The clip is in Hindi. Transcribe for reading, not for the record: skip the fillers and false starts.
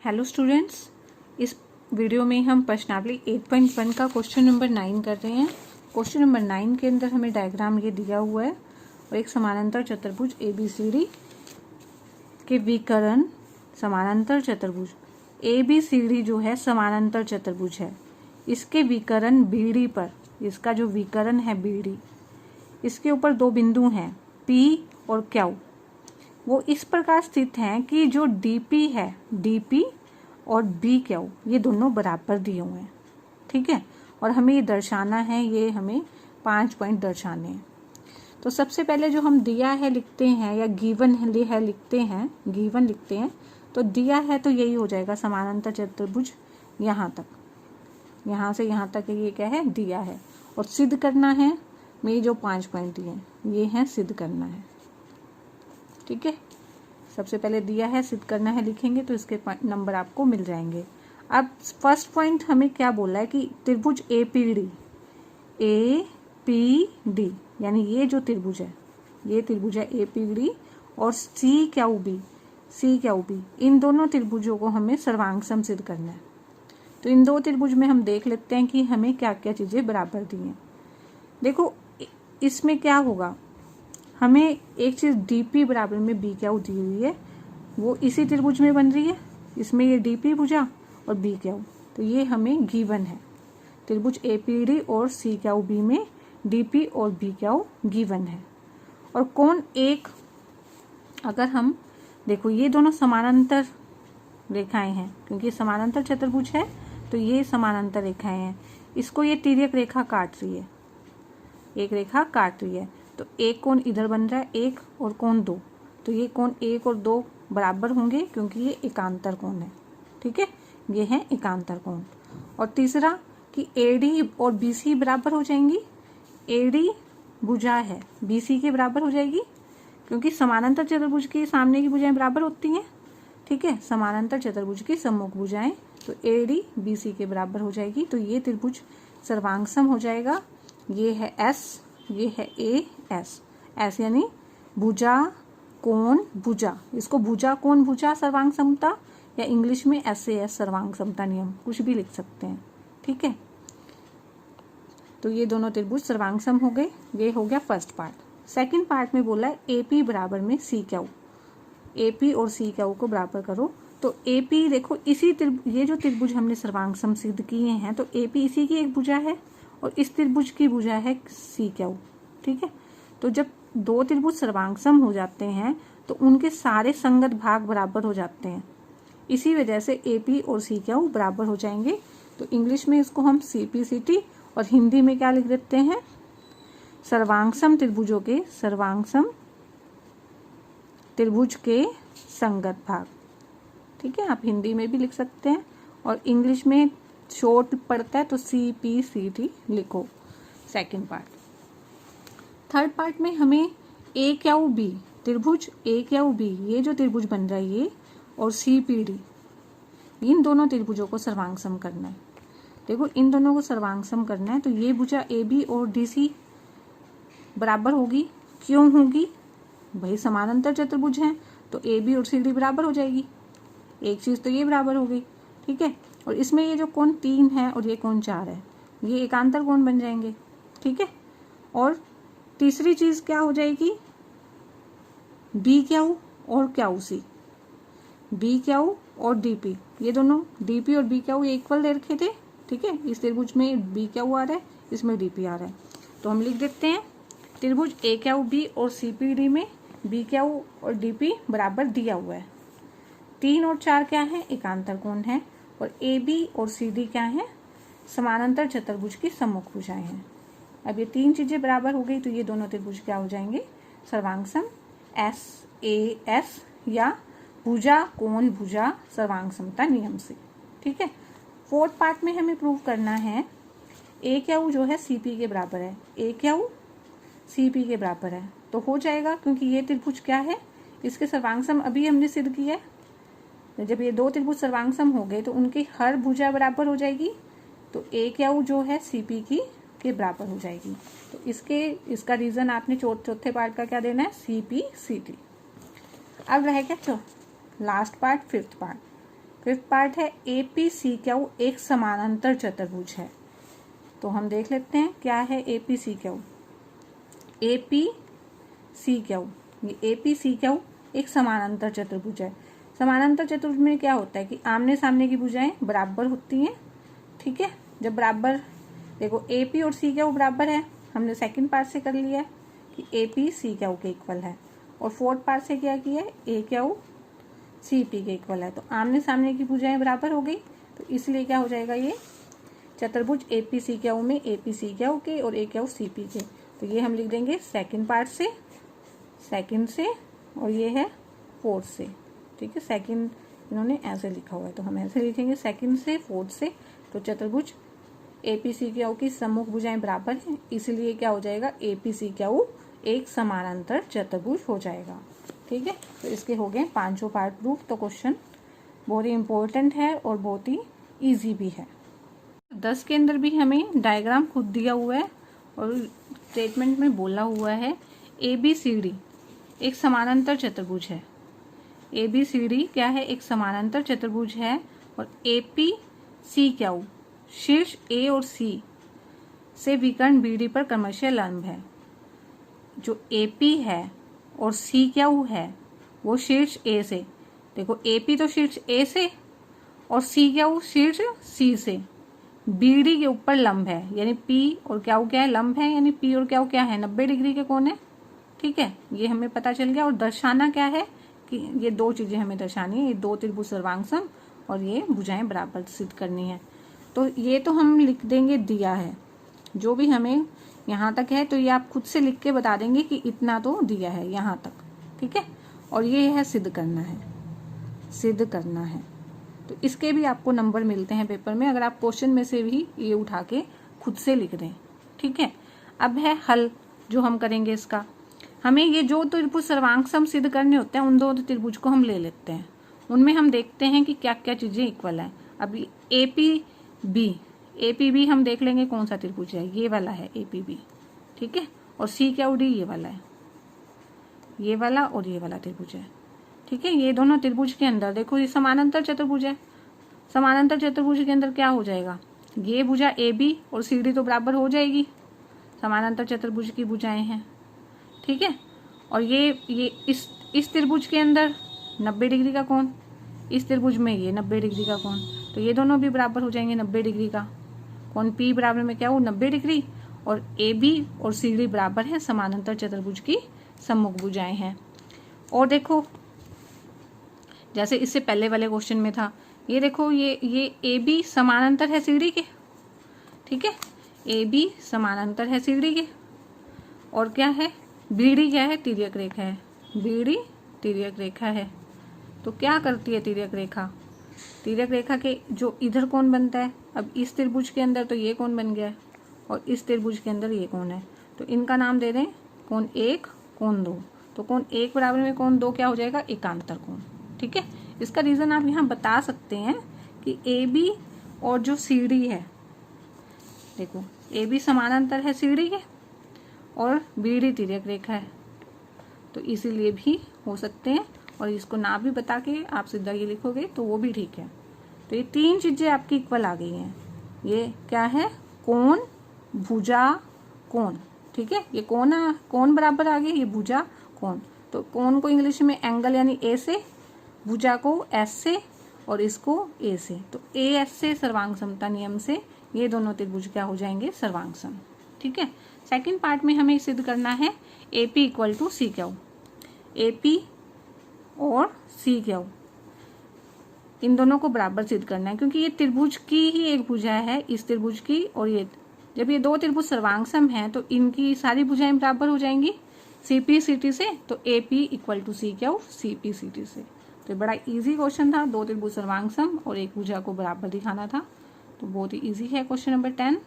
हेलो स्टूडेंट्स, इस वीडियो में हम प्रश्नावली 8.1 का क्वेश्चन नंबर 9 कर रहे हैं। क्वेश्चन नंबर 9 के अंदर हमें डायग्राम ये दिया हुआ है और एक समानांतर चतुर्भुज ABCD के विकर्ण समानांतर चतुर्भुज ABCD जो है समानांतर चतुर्भुज है, इसके विकर्ण BD पर, इसका जो विकर्ण है BD, इसके ऊपर दो बिंदु हैं P और Q। वो इस प्रकार स्थित हैं कि जो DP है, DP और BQ ये दोनों बराबर दिए हुए हैं। ठीक है, और हमें ये दर्शाना है, ये हमें 5 पॉइंट दर्शाने हैं। तो सबसे पहले जो हम दिया है लिखते हैं या गिवन है लिखते हैं, गिवन लिखते हैं। तो दिया है तो यही हो जाएगा समानांतर चतुर्भुज, यहाँ तक, यहाँ से यहाँ तक ये क्या है, दिया है। और सिद्ध करना है, मेरे जो 5 पॉइंट दिए हैं ये हैं, सिद्ध करना है। ठीक है, सबसे पहले दिया है, सिद्ध करना है लिखेंगे तो इसके नंबर आपको मिल जाएंगे। अब फर्स्ट पॉइंट हमें क्या बोला है कि त्रिभुज APD यानी ये जो त्रिभुज है, ये त्रिभुज है APD और CQB, इन दोनों त्रिभुजों को हमें सर्वांग सिद्ध करना है। तो इन दो त्रिभुज में हम देख लेते हैं कि हमें क्या क्या चीजें बराबर दी हैं। देखो इसमें क्या होगा, हमें एक चीज DP बराबर में BQ दी हुई है, वो इसी त्रिभुज में बन रही है। इसमें ये DP भुजा और BQ, तो ये हमें गिवन है। त्रिभुज APD और CQB में DP और BQ गिवन है। और कोण एक, अगर हम देखो ये दोनों समानांतर रेखाएं हैं, क्योंकि समानांतर चतुर्भुज है तो ये समानांतर रेखाएं हैं। इसको ये तिर्यक रेखा काट रही है, एक रेखा काट रही है। तो एक कोण इधर बन रहा है, एक और कोण 2, तो ये कोण 1 और 2 बराबर होंगे क्योंकि ये एकांतर कोण है। ठीक है, ये है एकांतर कोण। और तीसरा कि AD और BC बराबर हो जाएंगी। AD भुजा है, BC के बराबर हो जाएगी, क्योंकि समानांतर चतुर्भुज की सामने की भुजाएं बराबर होती हैं। ठीक है, समानांतर चतुर्भुज की सम्मुख भुजाएं, तो AD BC के बराबर हो जाएगी। तो ये त्रिभुज सर्वांग सम हो जाएगा। ये है S, ये है S यानी भुजा कोण भुजा, इसको भुजा कोण भुजा सर्वांग समता या इंग्लिश में SAS सर्वांग समता नियम, कुछ भी लिख सकते हैं। ठीक है, तो ये दोनों त्रिभुज सर्वांग सम हो गए। ये हो गया फर्स्ट पार्ट। सेकंड पार्ट में बोला है AP बराबर में CQ, AP और CQ को बराबर करो। तो AP देखो, इसी ये जो त्रिभुज हमने सर्वांग सम सिद्ध किए हैं, तो AP इसी की एक भुजा है और इस त्रिभुज की भुजा है CQ। ठीक है, तो जब दो त्रिभुज सर्वांग सम हो जाते हैं तो उनके सारे संगत भाग बराबर हो जाते हैं। इसी वजह से AP और CQ बराबर हो जाएंगे। तो इंग्लिश में इसको हम CPCT और हिंदी में क्या लिख देते हैं, सर्वांग सम त्रिभुजों के, सर्वांग सम त्रिभुज के संगत भाग। ठीक है, आप हिंदी में भी लिख सकते हैं और इंग्लिश में शॉर्ट पड़ता है तो CPCT लिखो। Second part. थर्ड पार्ट में हमें AQB, त्रिभुज AQB, ये जो त्रिभुज बन रहा है ये, और CPD, इन दोनों त्रिभुजों को सर्वांग सम करना है। देखो इन दोनों को सर्वांग सम करना है तो ये भुजा AB और DC बराबर होगी। क्यों होगी भाई, समानांतर चतुर्भुज हैं तो AB और CD बराबर हो जाएगी। एक चीज तो ये बराबर हो गई। ठीक है, और इसमें ये जो कोण 3 है और ये कोण 4 है, ये एकांतर कोण बन जाएंगे। ठीक है, और तीसरी चीज क्या हो जाएगी, BQ और QC, BQ और DP, ये दोनों DP और BQ इक्वल दे रखे थे। ठीक है, इस त्रिभुज में BQ आ रहा है, इसमें DP आ रहा है, तो हम लिख देते हैं त्रिभुज AQB और CPD में BQ और DP बराबर दिया हुआ है। 3 और 4 क्या है, एकांतर कोण है, और AB और CD क्या है, समानांतर चतुर्भुज की सम्मुख भुजाएं हैं। अब ये तीन चीजें बराबर हो गई तो ये दोनों त्रिभुज क्या हो जाएंगे, सर्वांग सम SAS या भुजा कोण भुजा सर्वांग समता नियम से। ठीक है, फोर्थ पार्ट में हमें प्रूव करना है AQ जो है CP के बराबर है, AQ CP के बराबर है, तो हो जाएगा क्योंकि ये त्रिभुज क्या है, इसके सर्वांग सम अभी हमने सिद्ध किया है। जब ये दो त्रिभुज सर्वांग सम हो गए तो उनकी हर भुजा बराबर हो जाएगी, तो AQ जो है CP की के बराबर हो जाएगी। तो इसका रीजन आपने चौथे पार्ट का क्या देना है, CPCT। अब रह गया last part, fifth part. Fifth part है APCQ एक समानांतर चतुर्भुज है। तो हम देख लेते हैं क्या है APCQ। APCQ, ये APCQ एक समानांतर चतुर्भुज है। समानांतर चतुर्भुज में क्या होता है कि आमने सामने की भुजाएं बराबर होती हैं, ठीक है। जब बराबर, देखो AP और CQ बराबर है, हमने सेकंड पार्ट से कर लिया है कि APCQ के इक्वल है, और फोर्थ पार्ट से क्या किया है, AQ CP के इक्वल है। तो आमने सामने की भुजाएं बराबर हो गई, तो इसलिए क्या हो जाएगा, ये चतुर्भुज APCQ में APCQ के और AQ CP के। तो ये हम लिख देंगे सेकंड पार्ट से, सेकंड से, और ये है फोर्थ से, ठीक है। सेकंड इन्होंने ऐसे लिखा हुआ है तो हम ऐसे लिखेंगे सेकंड से फोर्थ से। तो चतुर्भुज APCQ की सम्मुख भुजाएं बराबर हैं, इसलिए क्या हो जाएगा, APCQ एक समानांतर चतुर्भुज हो जाएगा, ठीक है। तो इसके हो गए 5 पार्ट प्रूफ। तो क्वेश्चन बहुत ही इंपॉर्टेंट है और बहुत ही ईजी भी है। 10 के अंदर भी हमें डायग्राम खुद दिया हुआ है और स्टेटमेंट में बोला हुआ है ABCD एक समानांतर चतुर्भुज है। ABCD क्या है, एक समानांतर चतुर्भुज है, और APCQ शीर्ष A और C से विकर्ण BD पर क्रमशः लंब है। जो AP है और CQ है वो शीर्ष A से, देखो AP तो शीर्ष A से और CQ शीर्ष C से BD के ऊपर लंब है, यानी P और Q क्या है, लंब है, यानी P और Q क्या है, 90 डिग्री के कोण है, ठीक है। ये हमें पता चल गया। और दर्शाना क्या है कि ये दो चीजें हमें दर्शानी है, ये दो त्रिभुज सर्वांगसम और ये भुजाएं बराबर सिद्ध करनी है। तो ये तो हम लिख देंगे दिया है, जो भी हमें यहाँ तक है तो ये आप खुद से लिख के बता देंगे कि इतना तो दिया है यहाँ तक, ठीक है। और ये है सिद्ध करना है, सिद्ध करना है। तो इसके भी आपको नंबर मिलते हैं पेपर में, अगर आप क्वेश्चन में से भी ये उठा के खुद से लिख दें, ठीक है। अब है हल जो हम करेंगे इसका। हमें ये जो त्रिभुज सर्वांगसम सिद्ध करने होते हैं उन दो त्रिभुज को हम ले लेते हैं, उनमें हम देखते हैं कि क्या क्या चीजें इक्वल है। अभी APB हम देख लेंगे कौन सा त्रिभुज है, ये वाला है APB, ठीक है। और CQD ये वाला है, ये वाला और ये वाला त्रिभुज है, ठीक है। ये दोनों त्रिभुज के अंदर देखो ये समानांतर चतुर्भुज है। समानांतर चतुर्भुज के अंदर क्या हो जाएगा, ये भुजा AB और CD तो बराबर हो जाएगी, समानांतर चतुर्भुज की भुजाएं हैं, ठीक है। और ये इस त्रिभुज के अंदर 90 डिग्री का कोण, इस त्रिभुज में ये 90 डिग्री का कोण, तो ये दोनों भी बराबर हो जाएंगे 90 डिग्री का कोण। P बराबर में क्या हो, 90 डिग्री, और AB और CD बराबर है समानांतर चतुर्भुज की सम्मुख भुजाएं हैं। और देखो जैसे इससे पहले वाले क्वेश्चन में था, ये देखो ये AB समानांतर है CD के, ठीक है। AB समानांतर है CD के, और क्या है BD क्या है, तिर्यक रेखा है, BD तिर्यक रेखा है। तो क्या करती है तिर्यक रेखा, तिर्यक रेखा के जो इधर कोण बनता है, अब इस त्रिभुज के अंदर तो ये कोण बन गया है और इस त्रिभुज के अंदर ये कोण है, तो इनका नाम दे दें कोण 1 कोण 2। तो कोण 1 बराबर में कोण 2 क्या हो जाएगा, एकांतर कोण, ठीक है। इसका रीजन आप यहाँ बता सकते हैं कि AB और जो CD है, देखो AB समानांतर है CD के और BD तिर्यक रेखा है, तो इसीलिए भी हो सकते हैं। और इसको ना भी बता के आप सीधा ये लिखोगे तो वो भी ठीक है। तो ये तीन चीजें आपकी इक्वल आ गई हैं। ये क्या है, कोण, भुजा, कोण, ठीक है। ये कोण बराबर आ गए, ये भुजा कोण। तो कोण को इंग्लिश में एंगल यानी A से, भुजा को S से और इसको A से। तो AS से सर्वांग समता नियम से ये दोनों त्रिभुज क्या हो जाएंगे, सर्वांग सम, ठीक है। सेकंड पार्ट में हमें सिद्ध करना है AP equal to CQ। AP और CQ इन दोनों को बराबर सिद्ध करना है, क्योंकि ये त्रिभुज की ही एक भुजा है, इस त्रिभुज की, और ये जब ये दो त्रिभुज सर्वांगसम हैं तो इनकी सारी भुजाएं बराबर हो जाएंगी CP CT से। तो AP equal to CQ CP CT से। तो बड़ा इजी क्वेश्चन था, दो त्रिभुज सर्वांगसम और एक भुजा को बराबर दिखाना था, तो बहुत ही इजी है क्वेश्चन नंबर 10।